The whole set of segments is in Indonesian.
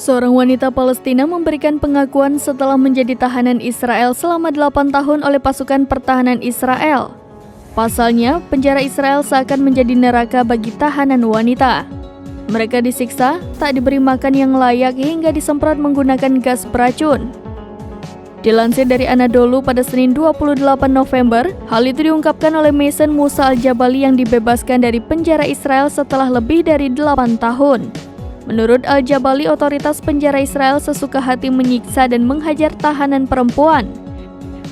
Seorang wanita Palestina memberikan pengakuan setelah menjadi tahanan Israel selama 8 tahun oleh pasukan pertahanan Israel. Pasalnya, penjara Israel seakan menjadi neraka bagi tahanan wanita. Mereka disiksa, tak diberi makan yang layak hingga disemprot menggunakan gas beracun. Dilansir dari Anadolu pada Senin 28 November, hal itu diungkapkan oleh Mason Musa Al-Jabali yang dibebaskan dari penjara Israel setelah lebih dari 8 tahun. Menurut Al-Jabali, otoritas penjara Israel sesuka hati menyiksa dan menghajar tahanan perempuan.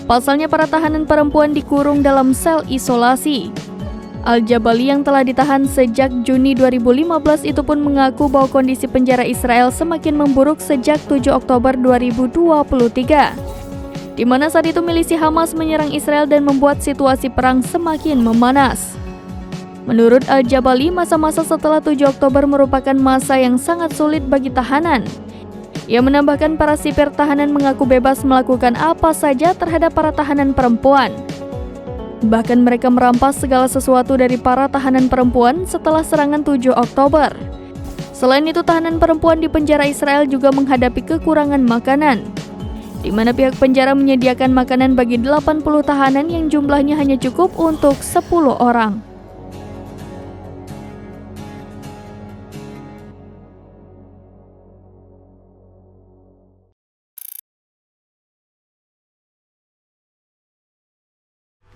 Pasalnya, para tahanan perempuan dikurung dalam sel isolasi. Al-Jabali yang telah ditahan sejak Juni 2015 itu pun mengaku bahwa kondisi penjara Israel semakin memburuk sejak 7 Oktober 2023, di mana saat itu milisi Hamas menyerang Israel dan membuat situasi perang semakin memanas. Menurut Al-Jabali, masa-masa setelah 7 Oktober merupakan masa yang sangat sulit bagi tahanan. Ia menambahkan para sipir tahanan mengaku bebas melakukan apa saja terhadap para tahanan perempuan. Bahkan mereka merampas segala sesuatu dari para tahanan perempuan setelah serangan 7 Oktober. Selain itu, tahanan perempuan di penjara Israel juga menghadapi kekurangan makanan, di mana pihak penjara menyediakan makanan bagi 80 tahanan yang jumlahnya hanya cukup untuk 10 orang.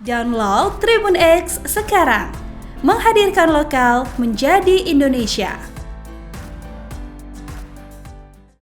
Download Tribun X sekarang, menghadirkan lokal menjadi Indonesia.